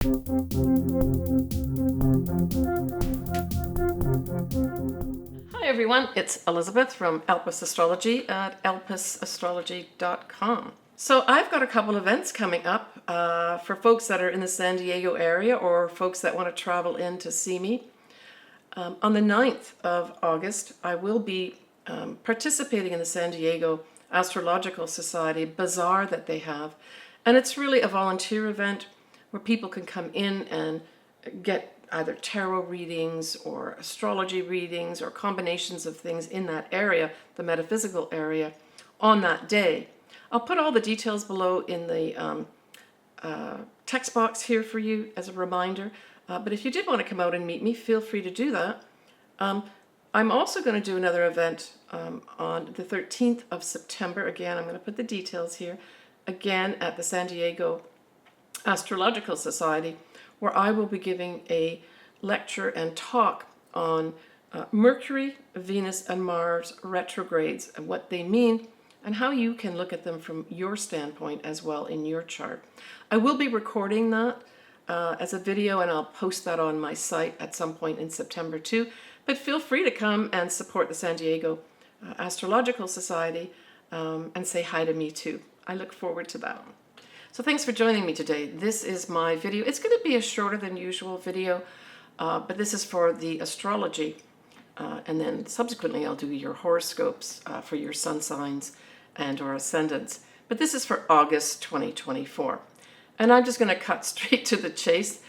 Hi everyone, it's Elizabeth from Elpis Astrology at elpisastrology.com. So I've got a couple events coming up for folks that are in the San Diego area or folks that want to travel in to see me. On the 9th of August, I will be participating in the San Diego Astrological Society bazaar that they have. And it's really a volunteer event where people can come in and get either tarot readings or astrology readings or combinations of things in that area, the metaphysical area, on that day. I'll put all the details below in the text box here for you as a reminder. But if you did want to come out and meet me, feel free to do that. I'm also going to do another event on the 13th of September. Again, I'm going to put the details here. Again, at the San Diego Astrological Society, where I will be giving a lecture and talk on Mercury, Venus, and Mars retrogrades and what they mean and how you can look at them from your standpoint as well in your chart. I will be recording that as a video, and I'll post that on my site at some point in September too. But feel free to come and support the San Diego Astrological Society and say hi to me too. I look forward to that. So thanks for joining me today. This is my video. It's going to be a shorter than usual video, but this is for the astrology. And then subsequently I'll do your horoscopes for your sun signs and or ascendants. But this is for August 2024. And I'm just going to cut straight to the chase.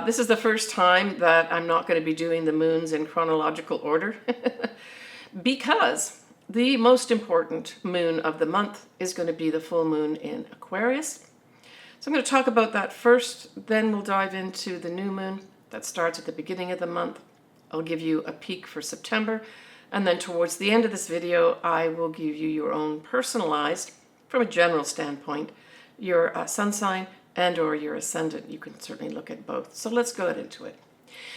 This is the first time that I'm not going to be doing the moons in chronological order because the most important moon of the month is going to be the full moon in Aquarius. So I'm going to talk about that first, then we'll dive into the new moon that starts at the beginning of the month. I'll give you a peek for September, and then towards the end of this video, I will give you your own personalized, from a general standpoint, your sun sign and or your ascendant. You can certainly look at both. So let's go into it.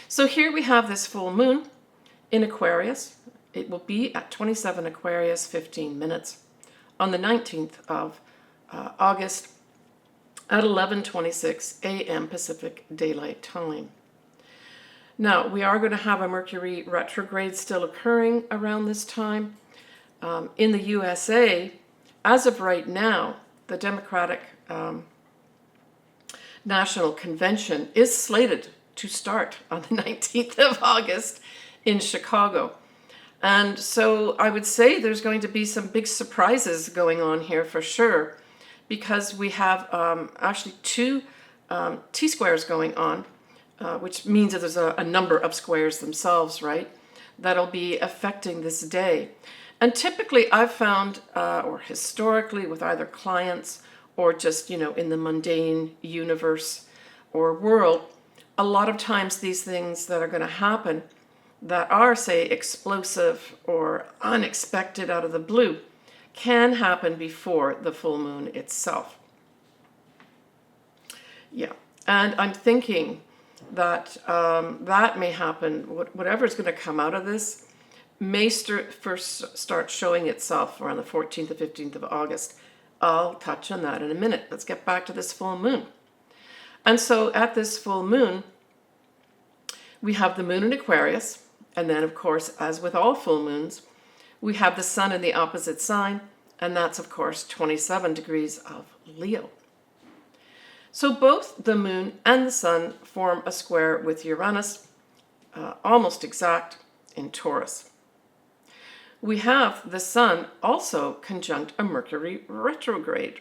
So here we have this full moon in Aquarius. It will be at 27 Aquarius, 15 minutes on the 19th of August at 11:26 a.m. Pacific Daylight Time. Now, we are going to have a Mercury retrograde still occurring around this time. In the USA, as of right now, the Democratic National Convention is slated to start on the 19th of August in Chicago. And so I would say there's going to be some big surprises going on here for sure, because we have actually two T-squares going on, which means that there's a number of squares themselves, right, that'll be affecting this day. And typically I've found, or historically with either clients or just, in the mundane universe or world, a lot of times these things that are going to happen that are, say, explosive or unexpected out of the blue can happen before the full moon itself. Yeah, and I'm thinking that that may happen, whatever is going to come out of this may first start showing itself around the 14th or 15th of August. I'll touch on that in a minute. Let's get back to this full moon. And so at this full moon, we have the moon in Aquarius, and then of course, as with all full moons, we have the sun in the opposite sign, and that's of course 27 degrees of Leo. So both the moon and the sun form a square with Uranus, almost exact in Taurus. We have the sun also conjunct a Mercury retrograde.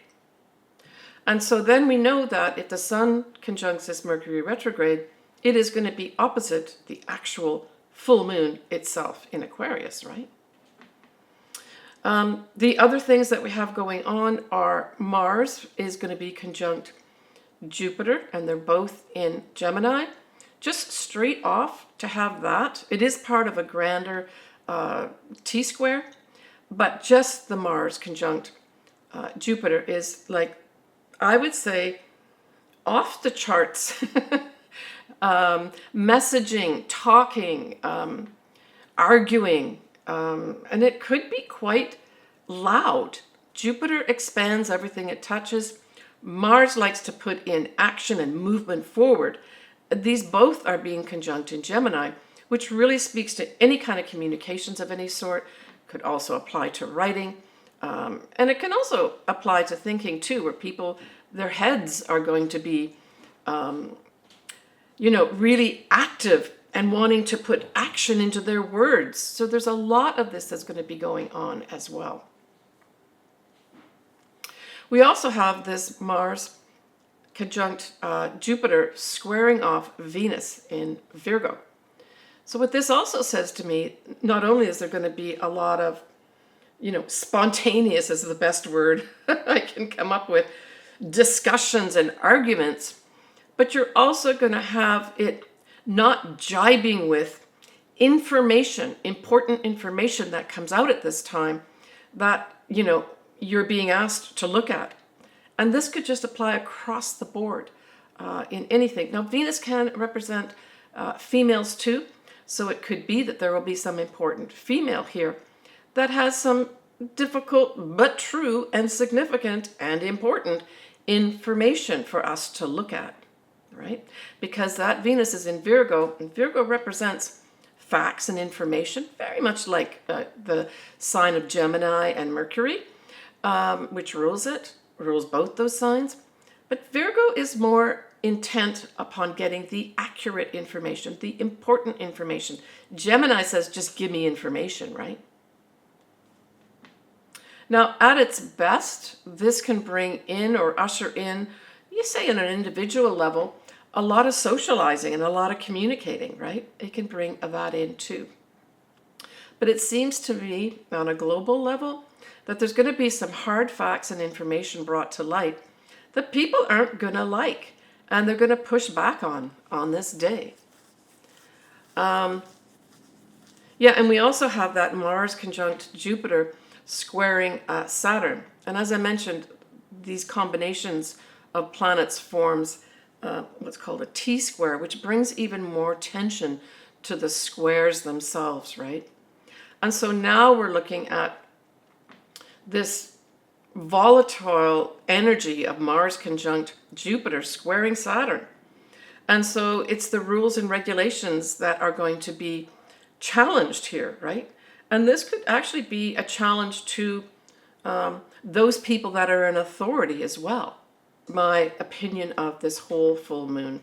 And so then we know that if the sun conjuncts this Mercury retrograde, it is going to be opposite the actual full moon itself in Aquarius, right? The other things that we have going on are Mars is going to be conjunct Jupiter, and they're both in Gemini. Just straight off to have that. It is part of a grander T-square, but just the Mars conjunct Jupiter is, like, I would say, off the charts. Messaging, talking, arguing, and it could be quite loud. Jupiter expands everything it touches. Mars likes to put in action and movement forward. These both are being conjunct in Gemini, which really speaks to any kind of communications of any sort. Could also apply to writing. And it can also apply to thinking too, where people, their heads are going to be, really active and wanting to put action into their words. So there's a lot of this that's going to be going on as well. We also have this Mars conjunct Jupiter squaring off Venus in Virgo. So what this also says to me, not only is there going to be a lot of, spontaneous is the best word I can come up with, discussions and arguments, but you're also going to have it not jibing with information, important information that comes out at this time that, you're being asked to look at. And this could just apply across the board in anything. Now, Venus can represent females too, so it could be that there will be some important female here that has some difficult but true and significant and important information for us to look at, right? Because that Venus is in Virgo, and Virgo represents facts and information, very much like the sign of Gemini and Mercury, which rules both those signs. But Virgo is more intent upon getting the accurate information, the important information. Gemini says, just give me information, right? Now, at its best, this can bring in or usher in, you say on an individual level, a lot of socializing and a lot of communicating, right? It can bring that in too. But it seems to me, on a global level, that there's going to be some hard facts and information brought to light that people aren't going to like, and they're going to push back on this day. And we also have that Mars conjunct Jupiter squaring Saturn. And as I mentioned, these combinations of planets forms what's called a T-square, which brings even more tension to the squares themselves, right? And so now we're looking at this volatile energy of Mars conjunct Jupiter squaring Saturn. And so it's the rules and regulations that are going to be challenged here, right? And this could actually be a challenge to those people that are in authority as well. My opinion of this whole full moon.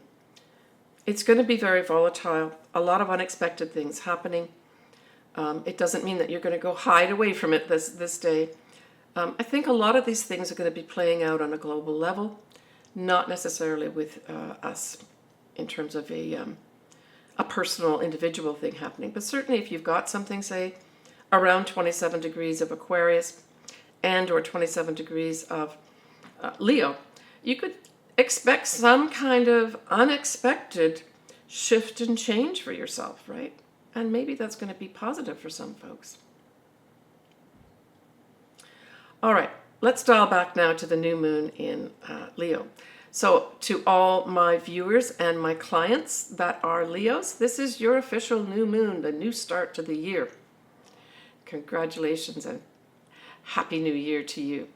It's going to be very volatile, a lot of unexpected things happening. It doesn't mean that you're going to go hide away from it this day. I think a lot of these things are going to be playing out on a global level, not necessarily with us in terms of a personal, individual thing happening. But certainly if you've got something, say, around 27 degrees of Aquarius and or 27 degrees of Leo, you could expect some kind of unexpected shift and change for yourself, right? And maybe that's going to be positive for some folks. All right, let's dial back now to the new moon in Leo. So to all my viewers and my clients that are Leos, this is your official new moon, the new start to the year. Congratulations and Happy New Year to you.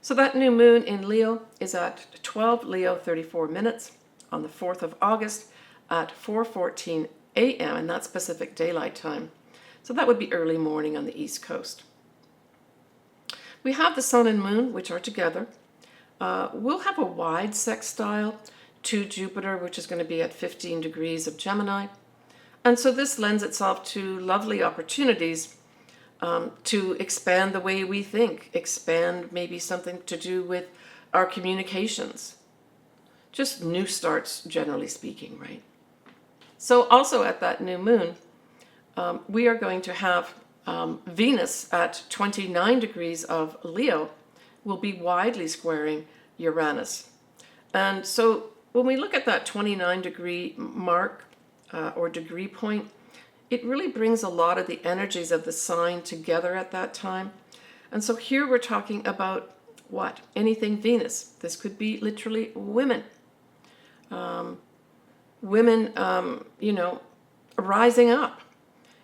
So that new moon in Leo is at 12 Leo 34 minutes on the 4th of August at 4:14 a.m. and that's Pacific Daylight Time. So that would be early morning on the East Coast. We have the sun and moon, which are together. We'll have a wide sextile to Jupiter, which is going to be at 15 degrees of Gemini. And so this lends itself to lovely opportunities to expand the way we think, expand maybe something to do with our communications. Just new starts, generally speaking, right? So also at that new moon, we are going to have Venus at 29 degrees of Leo will be widely squaring Uranus. And so when we look at that 29 degree mark or degree point, it really brings a lot of the energies of the sign together at that time. And so here we're talking about what? Anything Venus. This could be literally women. Women, rising up.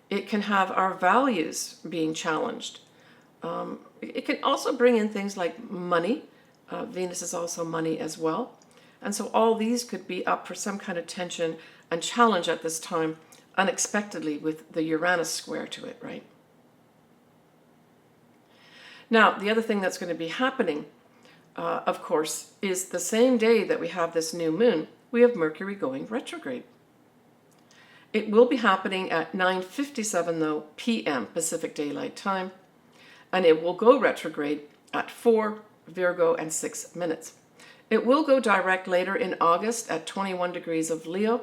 It can have our values being challenged. It can also bring in things like money Venus is also money as well. And so all these could be up for some kind of tension and challenge at this time, unexpectedly, with the Uranus square to it, right? Now, the other thing that's going to be happening, of course, is the same day that we have this new moon, we have Mercury going retrograde. It will be happening at 9:57 though p.m. Pacific Daylight Time, and it will go retrograde at 4 Virgo and 6 minutes. It will go direct later in August at 21 degrees of Leo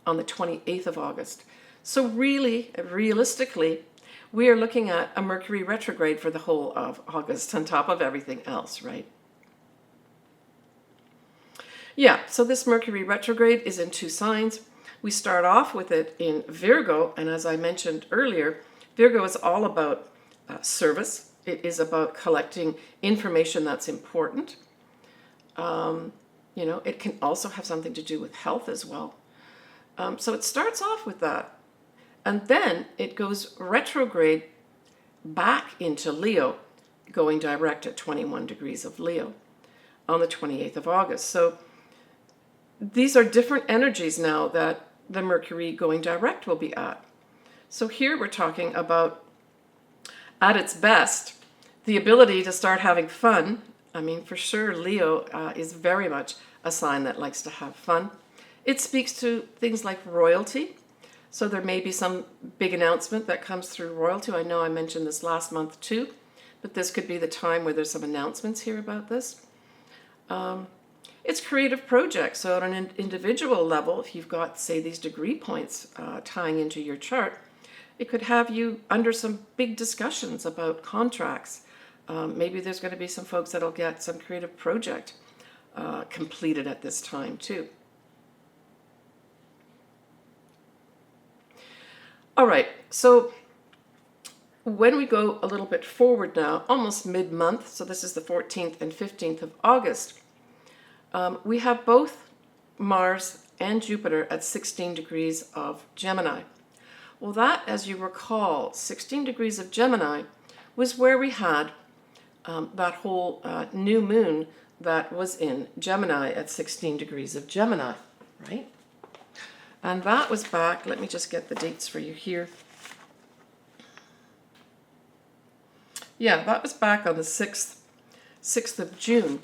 on the 28th of August. So really, realistically, we are looking at a Mercury retrograde for the whole of August on top of everything else, right? Yeah, so this Mercury retrograde is in 2 signs. We start off with it in Virgo, and as I mentioned earlier, Virgo is all about service. It is about collecting information that's important. It can also have something to do with health as well. So it starts off with that. And then it goes retrograde back into Leo, going direct at 21 degrees of Leo on the 28th of August. So these are different energies now that the Mercury going direct will be at. So here we're talking about, at its best, the ability to start having fun. I mean, for sure, Leo is very much a sign that likes to have fun. It speaks to things like royalty. So there may be some big announcement that comes through royalty. I know I mentioned this last month too, but this could be the time where there's some announcements here about this. It's creative projects. So on an individual level, if you've got, say, these degree points tying into your chart, it could have you under some big discussions about contracts. Maybe there's going to be some folks that'll get some creative project completed at this time too. All right, so when we go a little bit forward now, almost mid-month, so this is the 14th and 15th of August, we have both Mars and Jupiter at 16 degrees of Gemini. Well, that, as you recall, 16 degrees of Gemini was where we had that whole new moon that was in Gemini at 16 degrees of Gemini, right? And that was back, let me just get the dates for you here. Yeah, that was back on the 6th of June.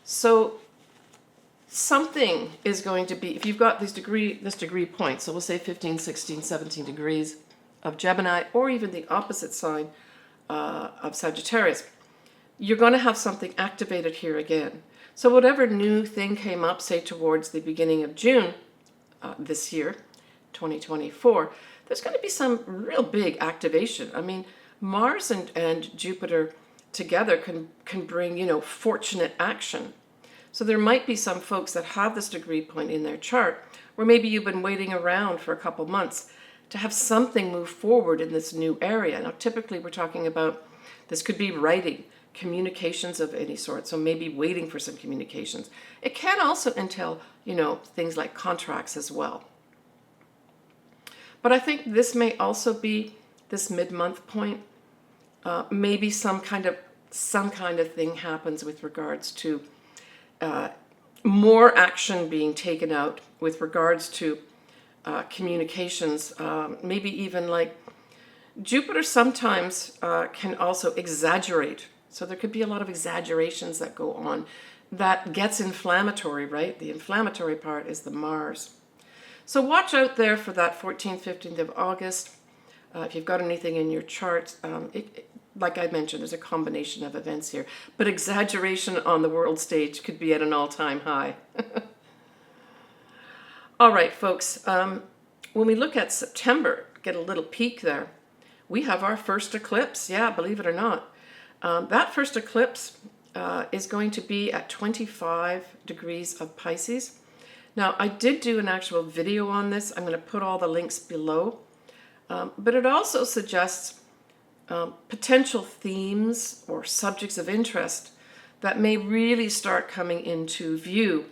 So something is going to be, if you've got this degree point, so we'll say 15, 16, 17 degrees of Gemini, or even the opposite sign of Sagittarius, you're going to have something activated here again. So whatever new thing came up, say towards the beginning of June this year, 2024, there's going to be some real big activation. I mean, Mars and Jupiter together can bring, fortunate action. So there might be some folks that have this degree point in their chart, where maybe you've been waiting around for a couple months to have something move forward in this new area. Now, typically we're talking about, this could be writing, communications of any sort, so maybe waiting for some communications. It can also entail, things like contracts as well. But I think this may also be this mid-month point. Maybe some kind of thing happens with regards to more action being taken out with regards to communications. Maybe even like Jupiter sometimes can also exaggerate. So there could be a lot of exaggerations that go on. That gets inflammatory, right? The inflammatory part is the Mars. So watch out there for that 14th, 15th of August. If you've got anything in your chart, like I mentioned, there's a combination of events here. But exaggeration on the world stage could be at an all-time high. All right, folks. When we look at September, get a little peek there, we have our first eclipse. Yeah, believe it or not. That first eclipse is going to be at 25 degrees of Pisces. Now, I did do an actual video on this. I'm going to put all the links below. But it also suggests potential themes or subjects of interest that may really start coming into view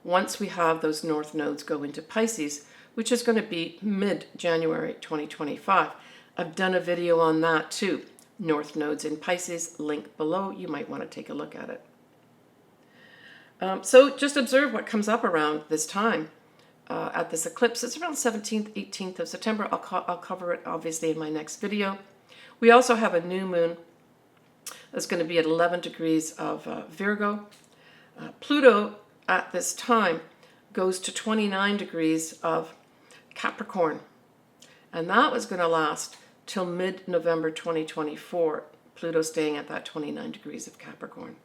once we have those north nodes go into Pisces, which is going to be mid-January 2025. I've done a video on that too. North nodes in Pisces, link below. You might want to take a look at it. So just observe what comes up around this time at this eclipse. It's around 17th, 18th of September. I'll cover it obviously in my next video. We also have a new moon that's going to be at 11 degrees of Virgo. Pluto at this time goes to 29 degrees of Capricorn. And that was going to last till mid-November 2024. Pluto staying at that 29 degrees of Capricorn.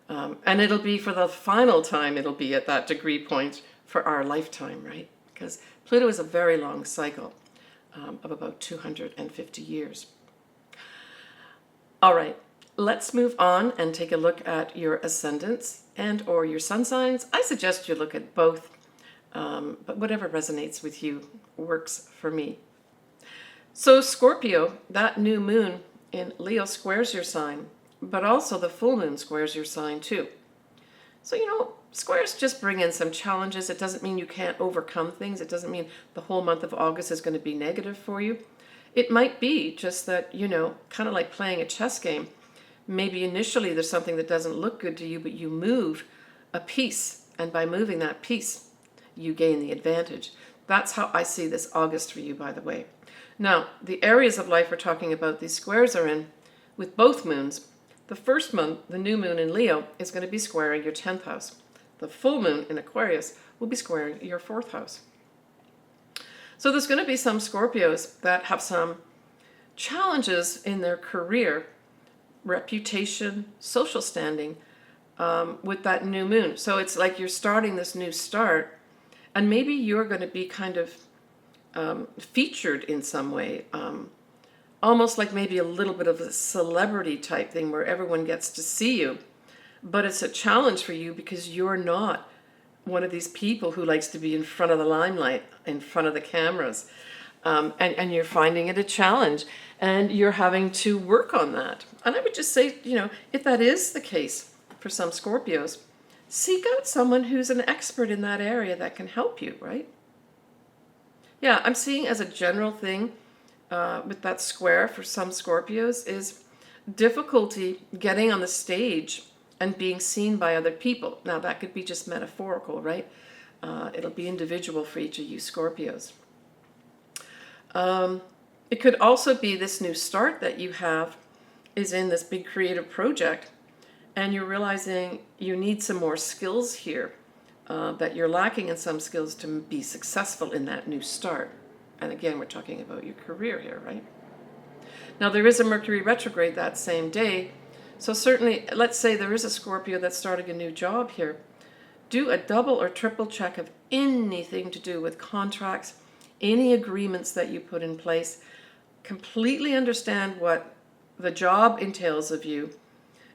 And it'll be for the final time, it'll be at that degree point for our lifetime, right? Because Pluto is a very long cycle of about 250 years. All right, let's move on and take a look at your ascendants and or your sun signs. I suggest you look at both, but whatever resonates with you works for me. So Scorpio, that new moon in Leo squares your sign, but also the full moon squares your sign too. So, squares just bring in some challenges. It doesn't mean you can't overcome things. It doesn't mean the whole month of August is going to be negative for you. It might be just that, kind of like playing a chess game. Maybe initially there's something that doesn't look good to you, but you move a piece. And by moving that piece, you gain the advantage. That's how I see this August for you, by the way. Now, the areas of life we're talking about, these squares are in with both moons. The first month, the new moon in Leo, is going to be squaring your 10th house. The full moon in Aquarius will be squaring your 4th house. So there's going to be some Scorpios that have some challenges in their career, reputation, social standing with that new moon. So it's like you're starting this new start, and maybe you're going to be kind of featured in some way, almost like maybe a little bit of a celebrity type thing where everyone gets to see you. But it's a challenge for you because you're not one of these people who likes to be in front of the limelight, in front of the cameras. And you're finding it a challenge, and you're having to work on that. And I would just say, if that is the case for some Scorpios, seek out someone who's an expert in that area that can help you, right? Yeah, I'm seeing as a general thing with that square for some Scorpios is difficulty getting on the stage and being seen by other people. Now, that could be just metaphorical, right? It'll be individual for each of you Scorpios. It could also be this new start that you have is in this big creative project, and you're realizing you need some more skills here, that you're lacking in some skills to be successful in that new start. And again, we're talking about your career here, right? Now, there is a Mercury retrograde that same day. So certainly, let's say there is a Scorpio that's starting a new job here. Do a double or triple check of anything to do with contracts, any agreements that you put in place. Completely understand what the job entails of you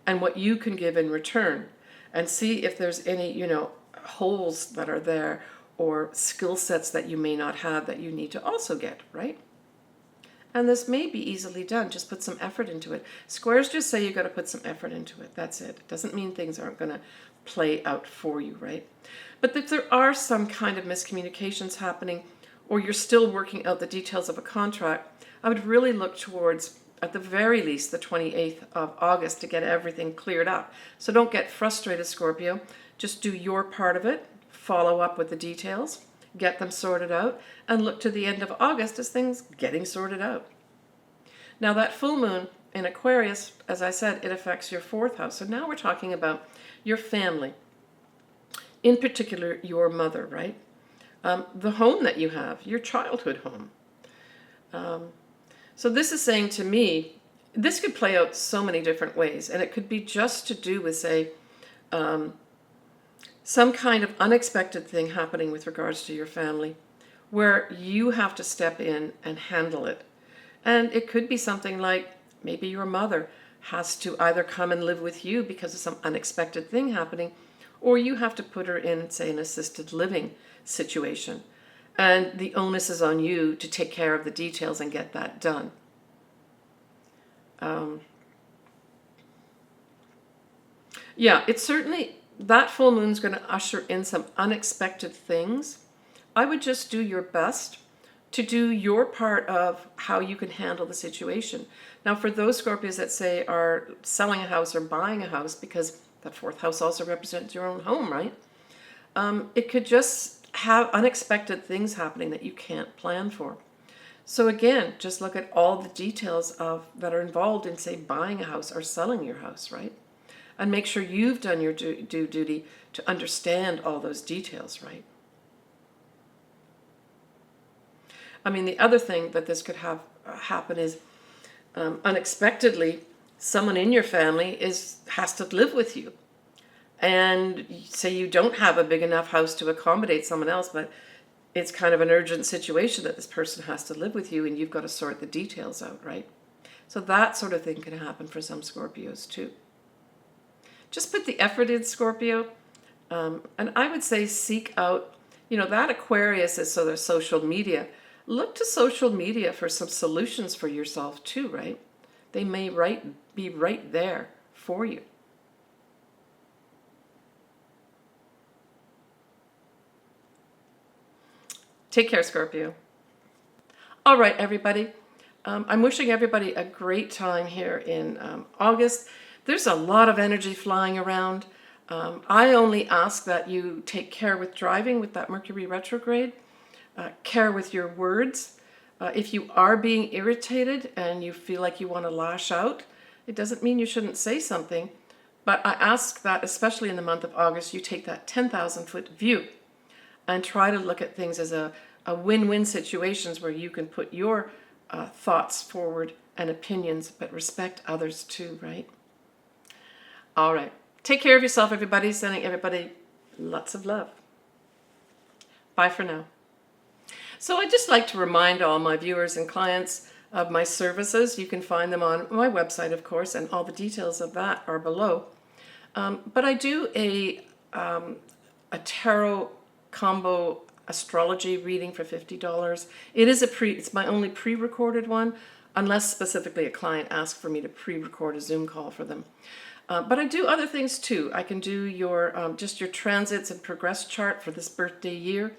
and what you can give in return. And see if there's any, holes that are there or skill sets that you may not have that you need to also get, right? And this may be easily done. Just put some effort into it. Squares just say you got to put some effort into it. That's it. It doesn't mean things aren't going to play out for you, right? But if there are some kind of miscommunications happening, or you're still working out the details of a contract, I would really look towards, at the very least, the 28th of August to get everything cleared up. So don't get frustrated, Scorpio. Just do your part of it. Follow up with the details. Get them sorted out, and look to the end of August as things getting sorted out. Now, that full moon in Aquarius, as I said, it affects your 4th house. So now we're talking about your family, in particular your mother, right? The home that you have, your childhood home. So this is saying to me, this could play out so many different ways, and it could be just to do with, say, some kind of unexpected thing happening with regards to your family where you have to step in and handle it. And it could be something like maybe your mother has to either come and live with you because of some unexpected thing happening, or you have to put her in, say, an assisted living situation. And the onus is on you to take care of the details and get that done. Yeah, it's certainly... that full moon's going to usher in some unexpected things. I would just do your best to do your part of how you can handle the situation. Now, for those Scorpios that say are selling a house or buying a house, because That fourth house also represents your own home, right? It could just have unexpected things happening that you can't plan for. So again, just look at all the details that are involved in, say, buying a house or selling your house, right? And make sure you've done your due duty to understand all those details, right? I mean, the other thing that this could have happen is unexpectedly, someone in your family has to live with you. And say you don't have a big enough house to accommodate someone else, but it's kind of an urgent situation that this person has to live with you, and you've got to sort the details out, right? So that sort of thing can happen for some Scorpios too. Just put the effort in, Scorpio. And I would say seek out, that Aquarius is so there's social media. Look to social media for some solutions for yourself too, right? They may be right there for you. Take care, Scorpio. All right, everybody. I'm wishing everybody a great time here in August. There's a lot of energy flying around. I only ask that you take care with driving with that Mercury retrograde, care with your words. If you are being irritated and you feel like you want to lash out, it doesn't mean you shouldn't say something. But I ask that, especially in the month of August, you take that 10,000-foot view and try to look at things as a win-win situations where you can put your thoughts forward and opinions, but respect others too, right? All right. Take care of yourself, everybody. Sending everybody lots of love. Bye for now. So I'd just like to remind all my viewers and clients of my services. You can find them on my website, of course, and all the details of that are below. But I do a tarot combo astrology reading for $50. It's my only pre-recorded one, unless specifically a client asks for me to pre-record a Zoom call for them. But I do other things too. I can do just your transits and progress chart for this birthday year.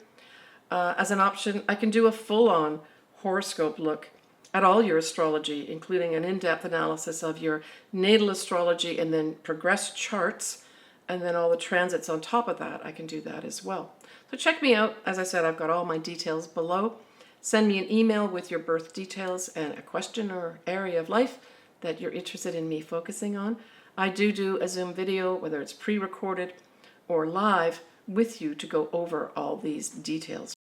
As an option, I can do a full-on horoscope look at all your astrology, including an in-depth analysis of your natal astrology and then progress charts, and then all the transits on top of that. I can do that as well. So check me out. As I said, I've got all my details below. Send me an email with your birth details and a question or area of life that you're interested in me focusing on. I do a Zoom video, whether it's pre-recorded or live, with you to go over all these details.